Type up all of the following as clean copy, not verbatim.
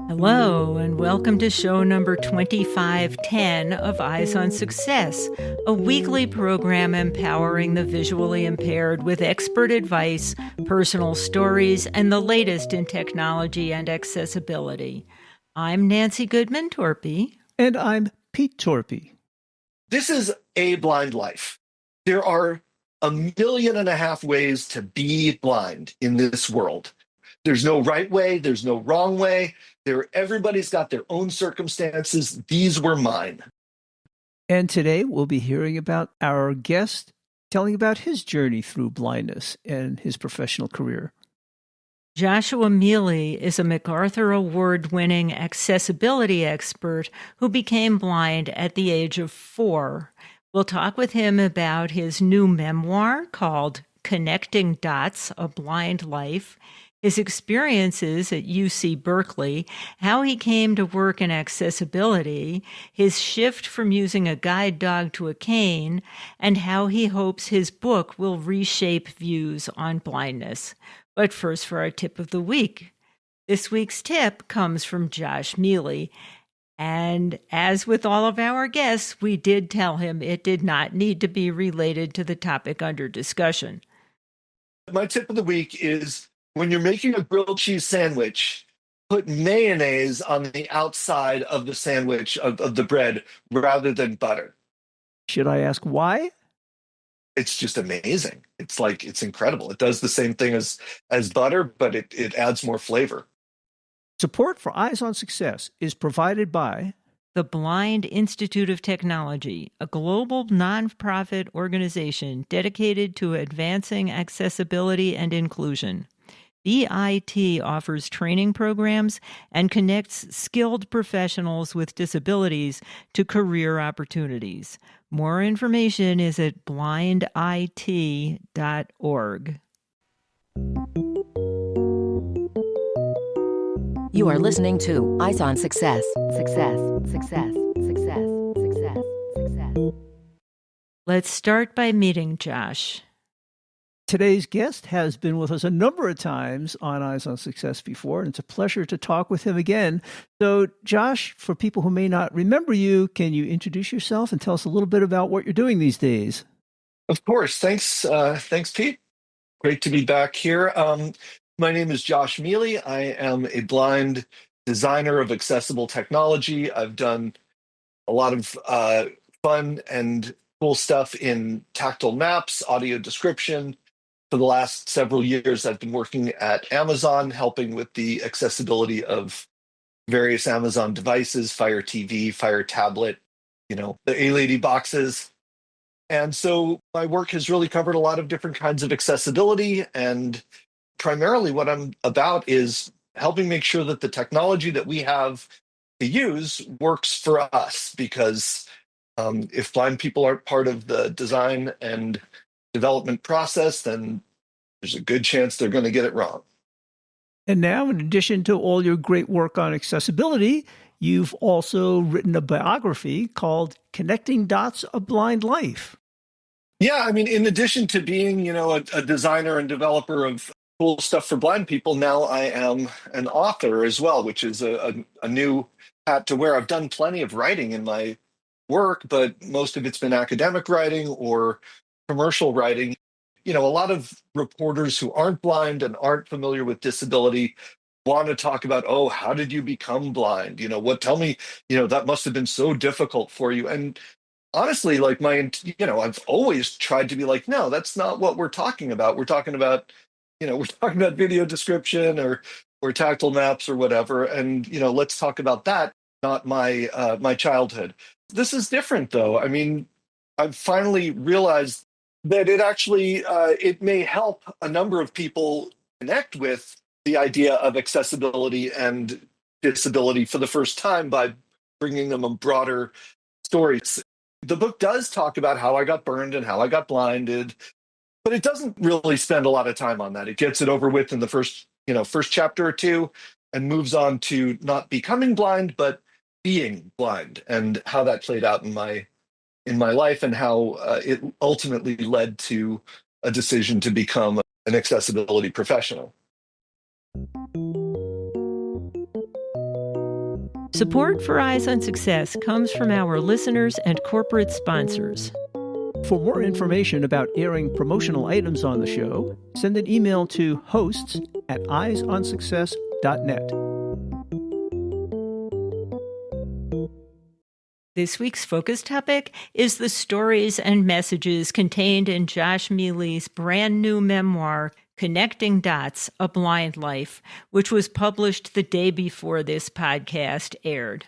Hello, and welcome to show number 2510 of Eyes on Success, a weekly program empowering the visually impaired with expert advice, personal stories, and the latest in technology and accessibility. I'm Nancy Goodman Torpey. And I'm Pete Torpey. This is A Blind Life. There are 1.5 million ways to be blind in this world. There's no right way. There's no wrong way. Everybody's got their own circumstances. These were mine. And today we'll be hearing about our guest telling about his journey through blindness and his professional career. Joshua Miele is a MacArthur Award-winning accessibility expert who became blind at the age of 4. We'll talk with him about his new memoir called Connecting Dots, A Blind Life, his experiences at UC Berkeley, how he came to work in accessibility, his shift from using a guide dog to a cane, and how he hopes his book will reshape views on blindness. But first, for our tip of the week. This week's tip comes from Josh Miele. And as with all of our guests, we did tell him it did not need to be related to the topic under discussion. My tip of the week is when you're making a grilled cheese sandwich, put mayonnaise on the outside of the sandwich, of the bread, rather than butter. Should I ask why? It's just amazing. It's incredible. It does the same thing as butter, but it adds more flavor. Support for Eyes on Success is provided by the Blind Institute of Technology, a global nonprofit organization dedicated to advancing accessibility and inclusion. BIT offers training programs and connects skilled professionals with disabilities to career opportunities. More information is at blindit.org. You are listening to Eyes on Success. Success, success, success, success, success. Let's start by meeting Josh. Today's guest has been with us a number of times on Eyes on Success before, and it's a pleasure to talk with him again. So, Josh, for people who may not remember you, can you introduce yourself and tell us a little bit about what you're doing these days? Of course. Thanks, Pete. Great to be back here. My name is Josh Miele. I am a blind designer of accessible technology. I've done a lot of fun and cool stuff in tactile maps, audio description. For the last several years, I've been working at Amazon, helping with the accessibility of various Amazon devices, Fire TV, Fire Tablet, the A-Lady boxes. And so my work has really covered a lot of different kinds of accessibility. And primarily what I'm about is helping make sure that the technology that we have to use works for us. Because if blind people aren't part of the design and development process, then there's a good chance they're going to get it wrong. And now, in addition to all your great work on accessibility, you've also written a biography called Connecting Dots, A Blind Life. Yeah, I mean, in addition to being, a designer and developer of cool stuff for blind people, now I am an author as well, which is a new hat to wear. I've done plenty of writing in my work, but most of it's been academic writing or commercial writing. A lot of reporters who aren't blind and aren't familiar with disability want to talk about, oh, how did you become blind? Tell me, that must have been so difficult for you. And honestly, I've always tried to be like, no, that's not what we're talking about. We're talking about, video description or tactile maps or whatever. And, let's talk about that, not my childhood. This is different, though. I mean, I've finally realized that it actually, it may help a number of people connect with the idea of accessibility and disability for the first time by bringing them a broader story. The book does talk about how I got burned and how I got blinded, but it doesn't really spend a lot of time on that. It gets it over with in the first chapter or two and moves on to not becoming blind, but being blind and how that played out in my life and how it ultimately led to a decision to become an accessibility professional. Support for Eyes on Success comes from our listeners and corporate sponsors. For more information about airing promotional items on the show, send an email to hosts@eyesonsuccess.net. This week's focus topic is the stories and messages contained in Josh Miele's brand new memoir, Connecting Dots, A Blind Life, which was published the day before this podcast aired.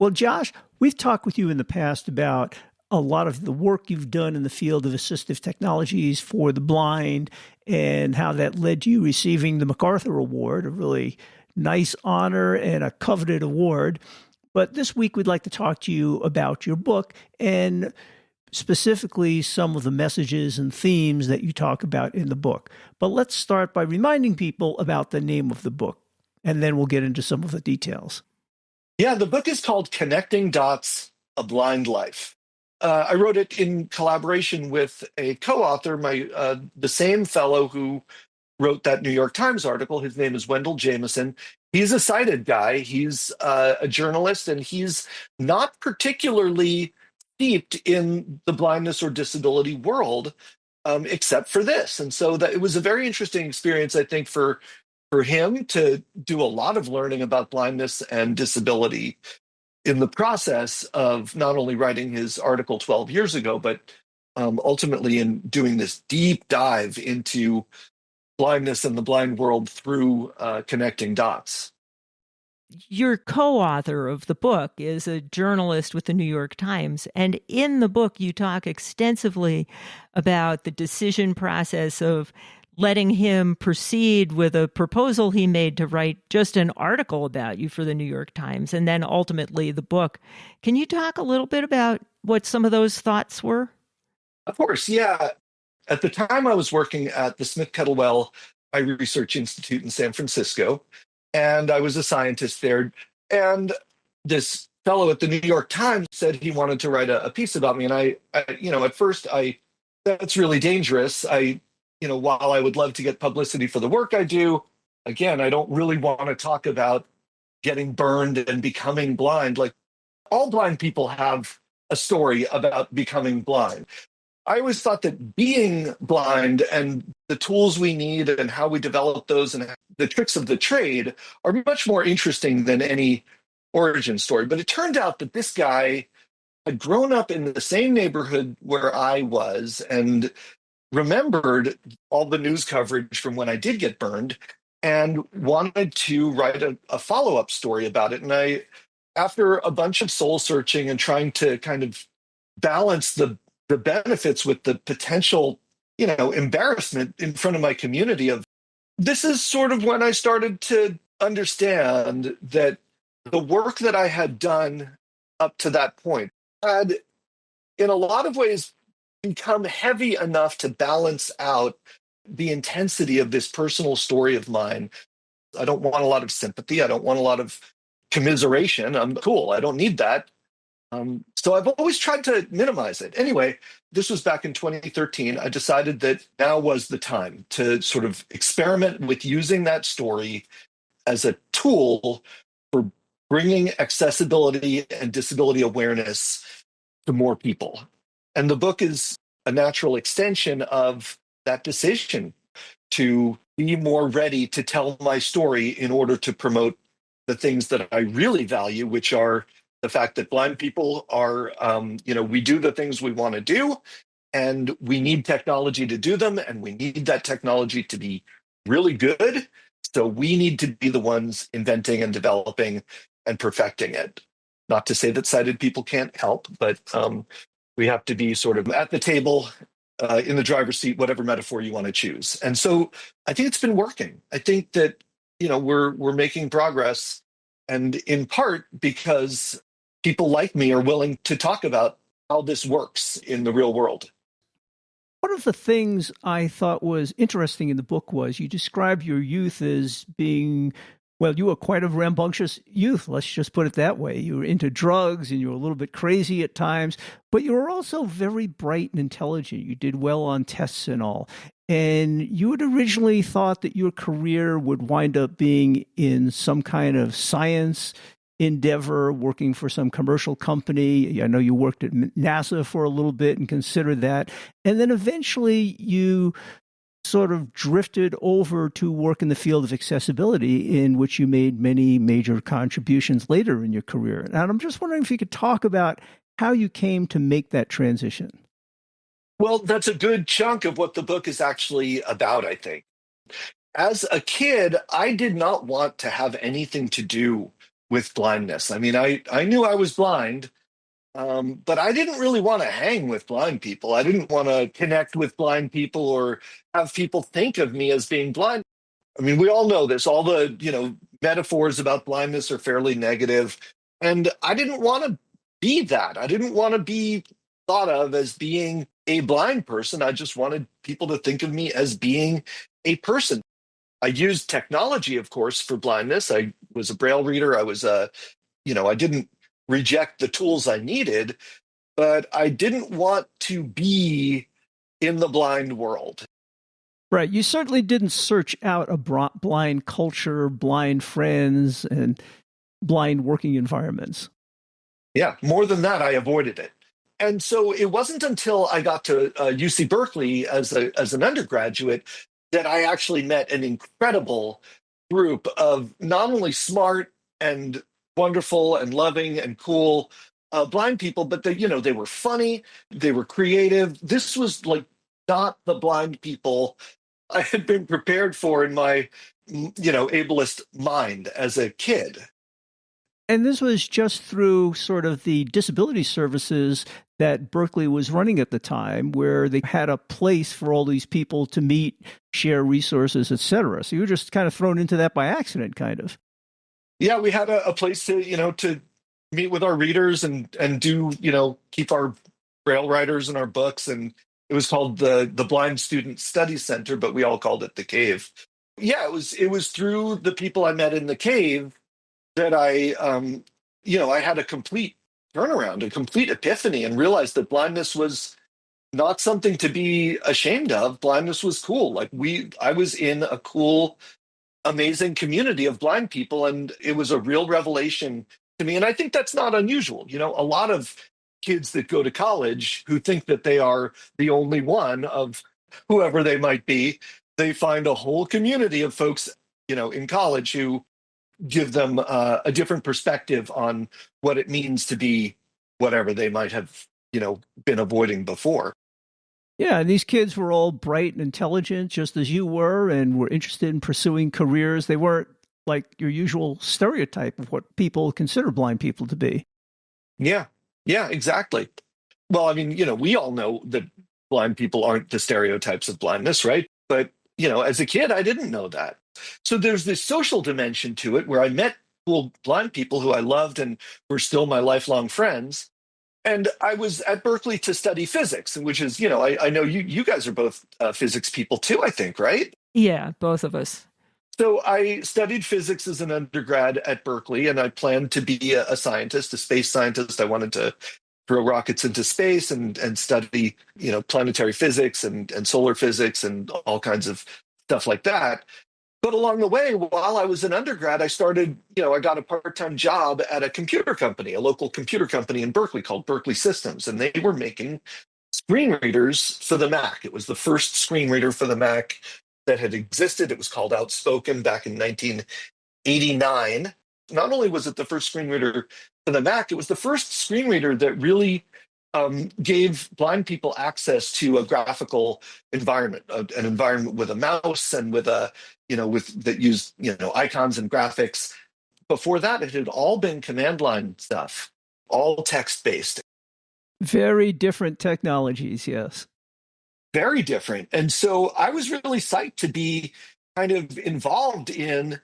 Well, Josh, we've talked with you in the past about a lot of the work you've done in the field of assistive technologies for the blind and how that led to you receiving the MacArthur Award, a really nice honor and a coveted award. But this week, we'd like to talk to you about your book and specifically some of the messages and themes that you talk about in the book. But let's start by reminding people about the name of the book, and then we'll get into some of the details. Yeah, the book is called Connecting Dots, A Blind Life. I wrote it in collaboration with a co-author, the same fellow who wrote that New York Times article. His name is Wendell Jameson. He's a sighted guy. He's a journalist, and he's not particularly steeped in the blindness or disability world, except for this. And so that it was a very interesting experience, I think, for him to do a lot of learning about blindness and disability in the process of not only writing his article 12 years ago, but ultimately in doing this deep dive into blindness and the blind world through connecting dots. Your co-author of the book is a journalist with the New York Times. And in the book, you talk extensively about the decision process of letting him proceed with a proposal he made to write just an article about you for the New York Times, and then ultimately the book. Can you talk a little bit about what some of those thoughts were? Of course, yeah. At the time, I was working at the Smith Kettlewell Eye Research Institute in San Francisco, and I was a scientist there. And this fellow at the New York Times said he wanted to write a piece about me. And I at first, that's really dangerous. While I would love to get publicity for the work I do, again, I don't really want to talk about getting burned and becoming blind. Like, all blind people have a story about becoming blind. I always thought that being blind and the tools we need and how we develop those and the tricks of the trade are much more interesting than any origin story. But it turned out that this guy had grown up in the same neighborhood where I was and remembered all the news coverage from when I did get burned and wanted to write a follow-up story about it. And after a bunch of soul searching and trying to kind of balance the benefits with the potential, embarrassment in front of my community, this is sort of when I started to understand that the work that I had done up to that point had, in a lot of ways, become heavy enough to balance out the intensity of this personal story of mine. I don't want a lot of sympathy. I don't want a lot of commiseration. I'm cool. I don't need that. So I've always tried to minimize it. Anyway, this was back in 2013. I decided that now was the time to sort of experiment with using that story as a tool for bringing accessibility and disability awareness to more people. And the book is a natural extension of that decision to be more ready to tell my story in order to promote the things that I really value, which are the fact that blind people are, we do the things we want to do, and we need technology to do them, and we need that technology to be really good. So we need to be the ones inventing and developing and perfecting it. Not to say that sighted people can't help, but we have to be sort of at the table, in the driver's seat, whatever metaphor you want to choose. And so I think it's been working. I think that, we're making progress, and in part because people like me are willing to talk about how this works in the real world. One of the things I thought was interesting in the book was you described your youth as being, well, you were quite a rambunctious youth, let's just put it that way. You were into drugs and you were a little bit crazy at times, but you were also very bright and intelligent. You did well on tests and all. And you had originally thought that your career would wind up being in some kind of science endeavor, working for some commercial company. I know you worked at NASA for a little bit and considered that. And then eventually you sort of drifted over to work in the field of accessibility, in which you made many major contributions later in your career. And I'm just wondering if you could talk about how you came to make that transition. Well, that's a good chunk of what the book is actually about, I think. As a kid, I did not want to have anything to do with blindness. I mean, I knew I was blind, but I didn't really want to hang with blind people. I didn't want to connect with blind people or have people think of me as being blind. I mean, we all know this. All the, metaphors about blindness are fairly negative. And I didn't want to be that. I didn't want to be thought of as being a blind person. I just wanted people to think of me as being a person. I used technology, of course, for blindness. I was a Braille reader. I didn't reject the tools I needed, but I didn't want to be in the blind world. Right. You certainly didn't search out a blind culture, blind friends, and blind working environments. Yeah, more than that, I avoided it. And so it wasn't until I got to UC Berkeley as an undergraduate that I actually met an incredible group of not only smart and wonderful and loving and cool blind people, but they were funny, they were creative. This was like not the blind people I had been prepared for in my ableist mind as a kid. And this was just through sort of the disability services that Berkeley was running at the time, where they had a place for all these people to meet, share resources, et cetera. So you were just kind of thrown into that by accident, kind of. Yeah, we had a place to meet with our readers and do, keep our Braille writers in our books. And it was called the Blind Student Study Center, but we all called it the Cave. Yeah, it was through the people I met in the cave that I had a complete turnaround, a complete epiphany, and realized that blindness was not something to be ashamed of. Blindness was cool. I was in a cool, amazing community of blind people, and it was a real revelation to me. And I think that's not unusual. A lot of kids that go to college who think that they are the only one of whoever they might be, they find a whole community of folks, in college who give them a different perspective on what it means to be whatever they might have, been avoiding before. Yeah, and these kids were all bright and intelligent, just as you were, and were interested in pursuing careers. They weren't like your usual stereotype of what people consider blind people to be. Yeah, exactly. Well, I mean, we all know that blind people aren't the stereotypes of blindness, right? But, as a kid, I didn't know that. So there's this social dimension to it where I met cool blind people who I loved and were still my lifelong friends. And I was at Berkeley to study physics, which is, I know you guys are both physics people too, I think, right? Yeah, both of us. So I studied physics as an undergrad at Berkeley, and I planned to be a scientist, a space scientist. I wanted to throw rockets into space and study, planetary physics and solar physics and all kinds of stuff like that. But along the way, while I was an undergrad, I started, I got a part-time job at a computer company, a local computer company in Berkeley called Berkeley Systems, and they were making screen readers for the Mac. It was the first screen reader for the Mac that had existed. It was called Outspoken back in 1989. Not only was it the first screen reader for the Mac, it was the first screen reader that really gave blind people access to a graphical environment, an environment with a mouse and with that used, icons and graphics. Before that, it had all been command line stuff, all text based. Very different technologies, yes. Very different. And so I was really psyched to be kind of involved in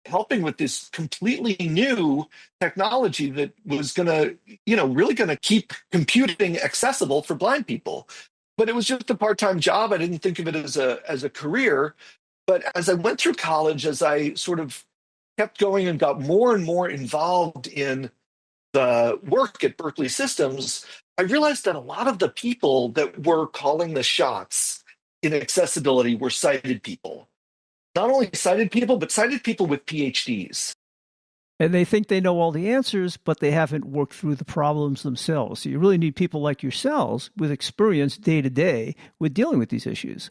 helping with this completely new technology that was going to, really going to keep computing accessible for blind people. But it was just a part-time job. I didn't think of it as a career. But as I went through college, as I sort of kept going and got more and more involved in the work at Berkeley Systems, I realized that a lot of the people that were calling the shots in accessibility were sighted people. Not only sighted people, but sighted people with PhDs. And they think they know all the answers, but they haven't worked through the problems themselves. So you really need people like yourselves with experience day to day with dealing with these issues.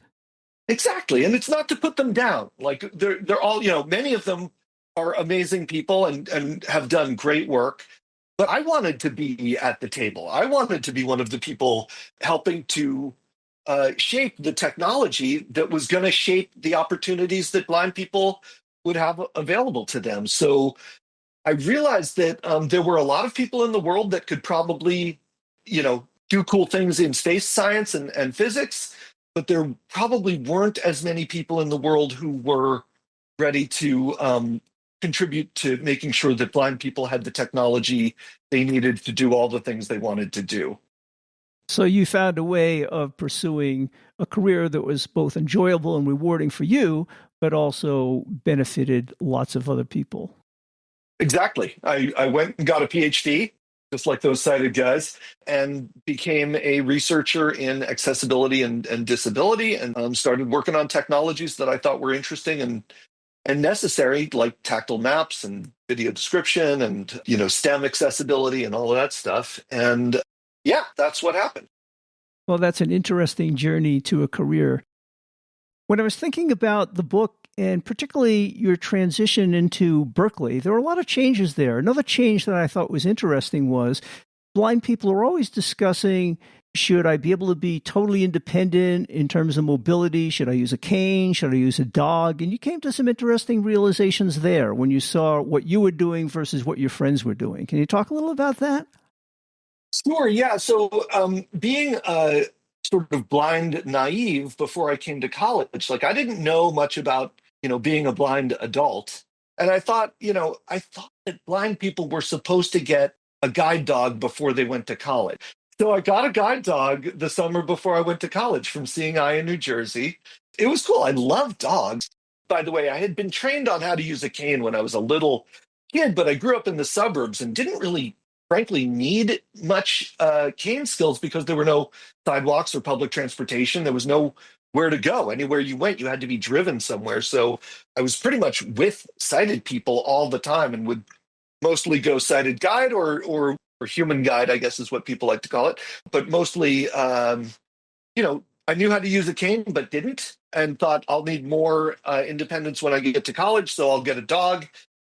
Exactly. And it's not to put them down. Like they're all, many of them are amazing people and have done great work. But I wanted to be at the table. I wanted to be one of the people helping to shape the technology that was going to shape the opportunities that blind people would have available to them. So I realized that there were a lot of people in the world that could probably, do cool things in space science and physics, but there probably weren't as many people in the world who were ready to contribute to making sure that blind people had the technology they needed to do all the things they wanted to do. So you found a way of pursuing a career that was both enjoyable and rewarding for you, but also benefited lots of other people. Exactly. I went and got a PhD, just like those sighted guys, and became a researcher in accessibility and disability, and started working on technologies that I thought were interesting and necessary, like tactile maps and video description and STEM accessibility and all of that stuff. And yeah, that's what happened. Well, that's an interesting journey to a career. When I was thinking about the book, and particularly your transition into Berkeley, there were a lot of changes there. Another change that I thought was interesting was blind people are always discussing, should I be able to be totally independent in terms of mobility? Should I use a cane? Should I use a dog? And you came to some interesting realizations there when you saw what you were doing versus what your friends were doing. Can you talk a little about that? Sure, yeah. So being sort of blind naive before I came to college, like I didn't know much about being a blind adult. And I thought that blind people were supposed to get a guide dog before they went to college. So I got a guide dog the summer before I went to college from Seeing Eye in New Jersey. It was cool. I love dogs. By the way, I had been trained on how to use a cane when I was a little kid, but I grew up in the suburbs and didn't really, frankly, need much cane skills because there were no sidewalks or public transportation. There was no where to go. Anywhere you went, you had to be driven somewhere. So I was pretty much with sighted people all the time and would mostly go sighted guide or human guide, I guess is what people like to call it. But mostly, I knew how to use a cane, but didn't, and thought I'll need more independence when I get to college, so I'll get a dog.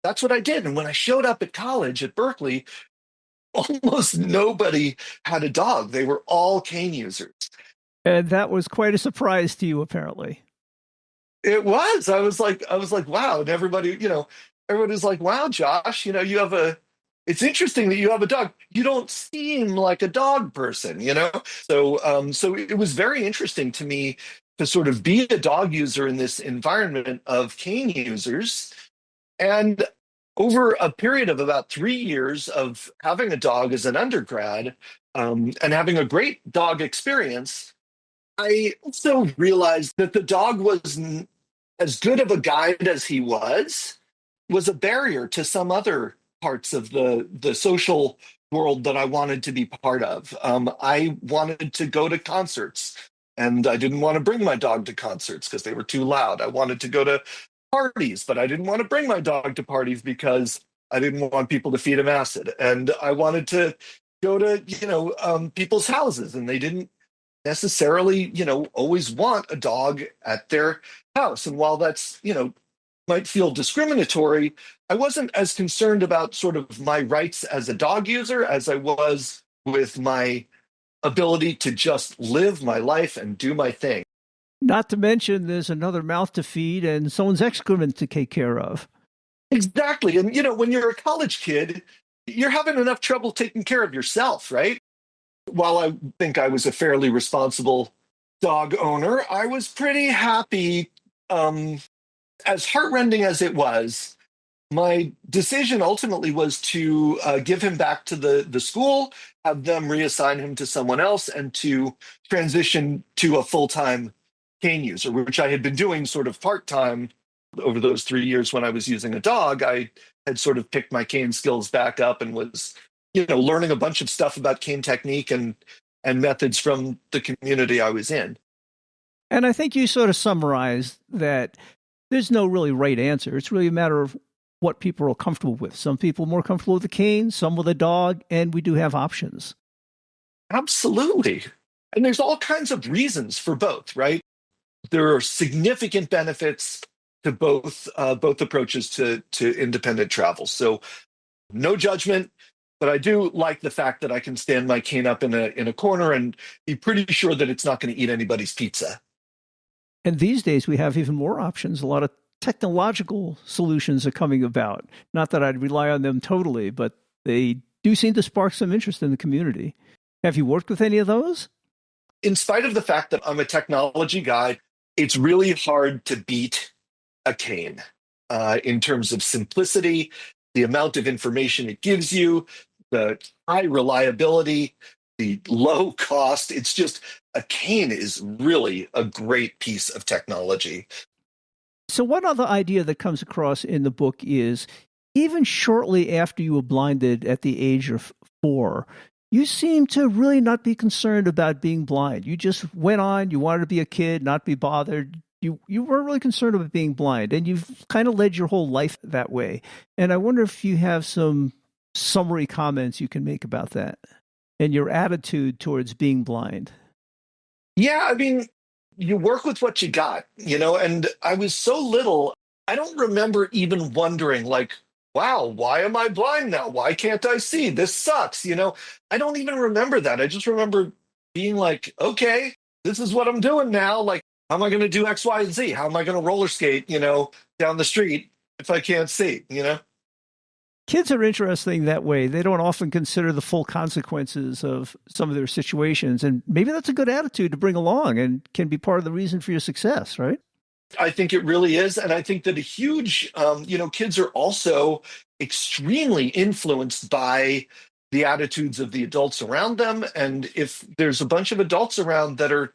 That's what I did. And when I showed up at college at Berkeley, almost nobody had a dog. They were all cane users. And that was quite a surprise to you, apparently. It was. I was like, wow. And everybody's like, wow, Josh, it's interesting that you have a dog. You don't seem like a dog person, So it was very interesting to me to sort of be a dog user in this environment of cane users. And over a period of about 3 years of having a dog as an undergrad, and having a great dog experience, I also realized that the dog was as good of a guide as he was a barrier to some other parts of the social world that I wanted to be part of. I wanted to go to concerts, and I didn't want to bring my dog to concerts because they were too loud. I wanted to go to parties, but I didn't want to bring my dog to parties because I didn't want people to feed him acid. And I wanted to go to, people's houses, and they didn't necessarily, always want a dog at their house. And while that's, might feel discriminatory, I wasn't as concerned about sort of my rights as a dog user as I was with my ability to just live my life and do my thing. Not to mention there's another mouth to feed and someone's excrement to take care of. Exactly. And, when you're a college kid, you're having enough trouble taking care of yourself, right? While I think I was a fairly responsible dog owner, I was pretty happy. As heartrending as it was, my decision ultimately was to give him back to the school, have them reassign him to someone else, and to transition to a full-time cane user, which I had been doing sort of part-time over those 3 years when I was using a dog. I had sort of picked my cane skills back up and was, learning a bunch of stuff about cane technique and methods from the community I was in. And I think you sort of summarized that there's no really right answer. It's really a matter of what people are comfortable with. Some people are more comfortable with a cane, some with a dog, and we do have options. Absolutely. And there's all kinds of reasons for both, right? There are significant benefits to both approaches to independent travel. So no judgment, but I do like the fact that I can stand my cane up in a corner and be pretty sure that it's not going to eat anybody's pizza. And these days we have even more options. A lot of technological solutions are coming about. Not that I'd rely on them totally, but they do seem to spark some interest in the community. Have you worked with any of those? In spite of the fact that I'm a technology guy, it's really hard to beat a cane in terms of simplicity, the amount of information it gives you, the high reliability, the low cost. It's just a cane is really a great piece of technology. So one other idea that comes across in the book is even shortly after you were blinded at the age of 4, you seem to really not be concerned about being blind. You just went on, you wanted to be a kid, not be bothered. You weren't really concerned about being blind, and you've kind of led your whole life that way. And I wonder if you have some summary comments you can make about that and your attitude towards being blind. Yeah, I mean, you work with what you got, and I was so little, I don't remember even wondering, like, wow, why am I blind now? Why can't I see? This sucks, I don't even remember that. I just remember being like, okay, this is what I'm doing now. Like, how am I going to do X, Y, and Z? How am I going to roller skate, down the street if I can't see, Kids are interesting that way. They don't often consider the full consequences of some of their situations. And maybe that's a good attitude to bring along and can be part of the reason for your success, right? I think it really is. And I think that a huge, kids are also extremely influenced by the attitudes of the adults around them. And if there's a bunch of adults around that are,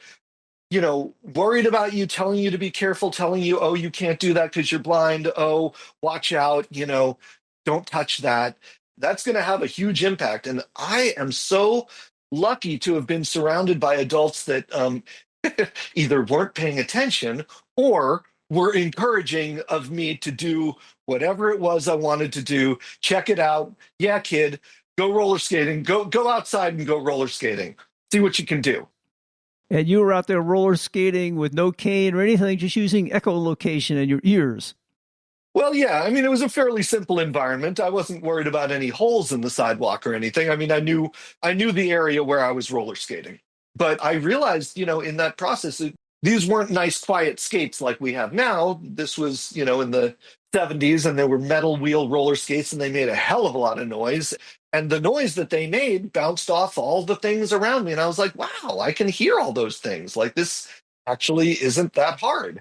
worried about you, telling you to be careful, telling you, oh, you can't do that because you're blind. Oh, watch out, don't touch that. That's going to have a huge impact. And I am so lucky to have been surrounded by adults that either weren't paying attention or were encouraging of me to do whatever it was I wanted to do. Check it out. Yeah, kid, go roller skating. Go outside and go roller skating. See what you can do. And you were out there roller skating with no cane or anything, just using echolocation and your ears. Well, yeah, I mean, it was a fairly simple environment. I wasn't worried about any holes in the sidewalk or anything. I mean, I knew the area where I was roller skating. But I realized, in that process, these weren't nice, quiet skates like we have now. This was, in the 70s, and there were metal wheel roller skates, and they made a hell of a lot of noise. And the noise that they made bounced off all the things around me. And I was like, wow, I can hear all those things. Like, this actually isn't that hard.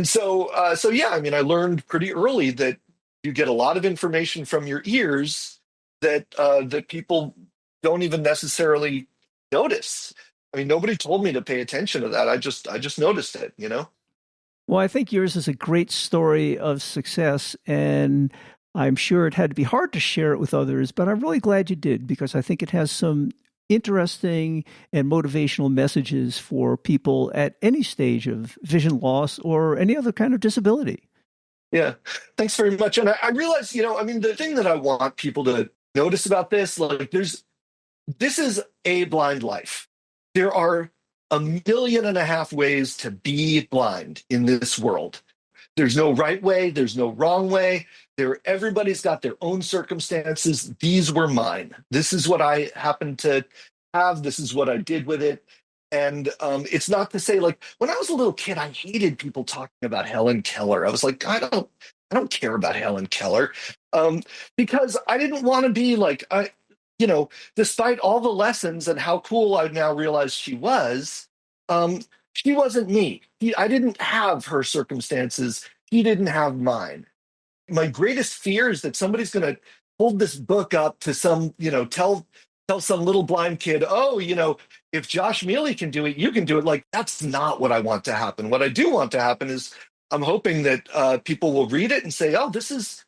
So yeah, I mean, I learned pretty early that you get a lot of information from your ears that people don't even necessarily notice. I mean, nobody told me to pay attention to that. I just noticed it, Well, I think yours is a great story of success, and I'm sure it had to be hard to share it with others, but I'm really glad you did, because I think it has some interesting and motivational messages for people at any stage of vision loss or any other kind of disability. Yeah, thanks very much. And I realize, the thing that I want people to notice about this, like, this is a blind life. There are 1.5 million ways to be blind in this world. There's no right way. There's no wrong way. Everybody's got their own circumstances. These were mine. This is what I happened to have. This is what I did with it. And it's not to say, like, when I was a little kid, I hated people talking about Helen Keller. I was like, I don't care about Helen Keller, because I didn't want to be like, despite all the lessons and how cool I now realize she wasn't me. I didn't have her circumstances. He didn't have mine. My greatest fear is that somebody's going to hold this book up to some, tell some little blind kid, oh, if Josh Miele can do it, you can do it. Like, that's not what I want to happen. What I do want to happen is I'm hoping that people will read it and say, oh, this is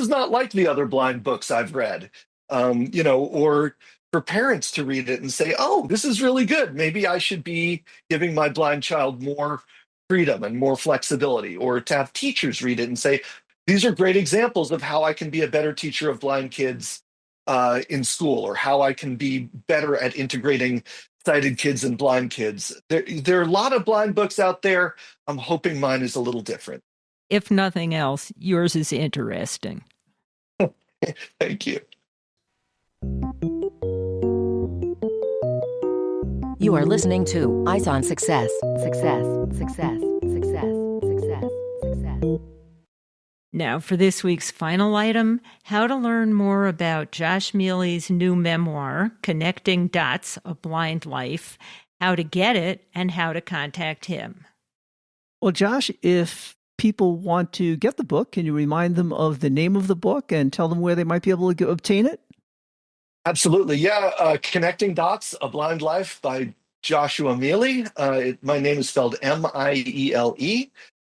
not like the other blind books I've read, or for parents to read it and say, oh, this is really good. Maybe I should be giving my blind child more freedom and more flexibility, or to have teachers read it and say, these are great examples of how I can be a better teacher of blind kids in school, or how I can be better at integrating sighted kids and blind kids. There are a lot of blind books out there. I'm hoping mine is a little different. If nothing else, yours is interesting. Thank you. You are listening to Eyes on Success. Success, success, success, success, success. Now, for this week's final item, how to learn more about Josh Miele's new memoir, Connecting Dots, A Blind Life, how to get it, and how to contact him. Well, Josh, if people want to get the book, can you remind them of the name of the book and tell them where they might be able to obtain it? Absolutely. Yeah. Connecting Dots, A Blind Life by Joshua Miele. My name is spelled Miele,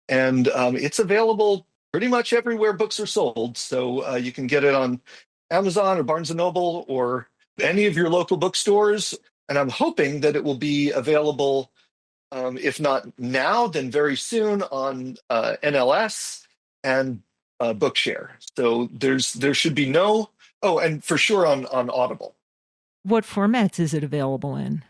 and it's available pretty much everywhere books are sold. So you can get it on Amazon or Barnes & Noble or any of your local bookstores. And I'm hoping that it will be available, if not now, then very soon on NLS and Bookshare. So there should be no... Oh, and for sure on Audible. What formats is it available in?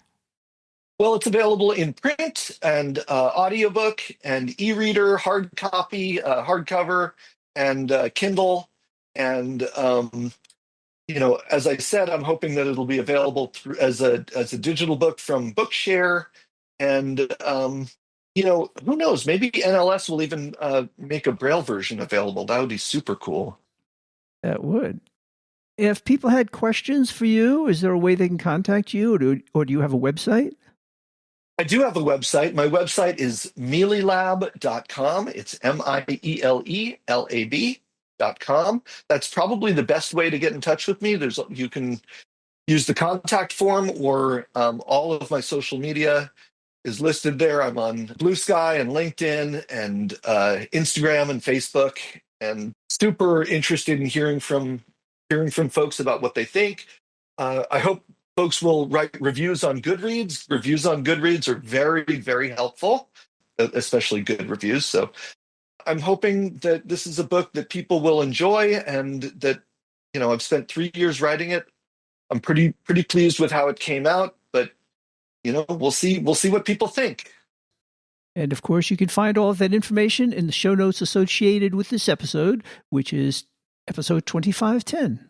Well, it's available in print and audiobook and e-reader, hard copy, hardcover, and Kindle. And as I said, I'm hoping that it'll be available as a digital book from Bookshare. And who knows? Maybe NLS will even make a Braille version available. That would be super cool. That would. If people had questions for you, is there a way they can contact you, or do you have a website? I do have a website. My website is mielelab.com. It's MIELELAB.com. That's probably the best way to get in touch with me. You can use the contact form, or all of my social media is listed there. I'm on Blue Sky and LinkedIn and Instagram and Facebook, and super interested in hearing from folks about what they think. I hope folks will write reviews on Goodreads. Reviews on Goodreads are very, very helpful, especially good reviews. So I'm hoping that this is a book that people will enjoy, and that, I've spent 3 years writing it. I'm pretty pleased with how it came out, but, we'll see what people think. And of course, you can find all of that information in the show notes associated with this episode, which is episode 2510.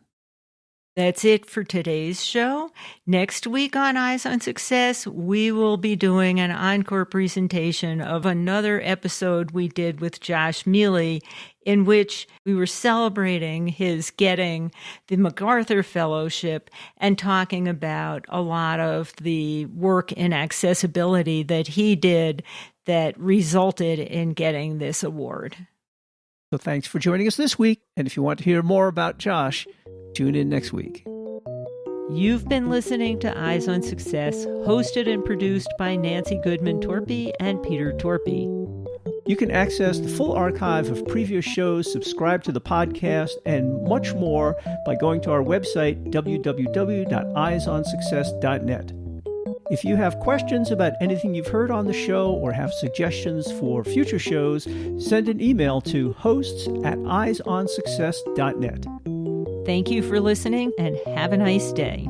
That's it for today's show. Next week on Eyes on Success, we will be doing an encore presentation of another episode we did with Josh Miele, in which we were celebrating his getting the MacArthur Fellowship and talking about a lot of the work in accessibility that he did that resulted in getting this award. So thanks for joining us this week. And if you want to hear more about Josh, tune in next week. You've been listening to Eyes on Success, hosted and produced by Nancy Torpey and Peter Torpey. You can access the full archive of previous shows, subscribe to the podcast, and much more by going to our website, www.eyesonsuccess.net. If you have questions about anything you've heard on the show or have suggestions for future shows, send an email to hosts@eyesonsuccess.net. Thank you for listening, and have a nice day.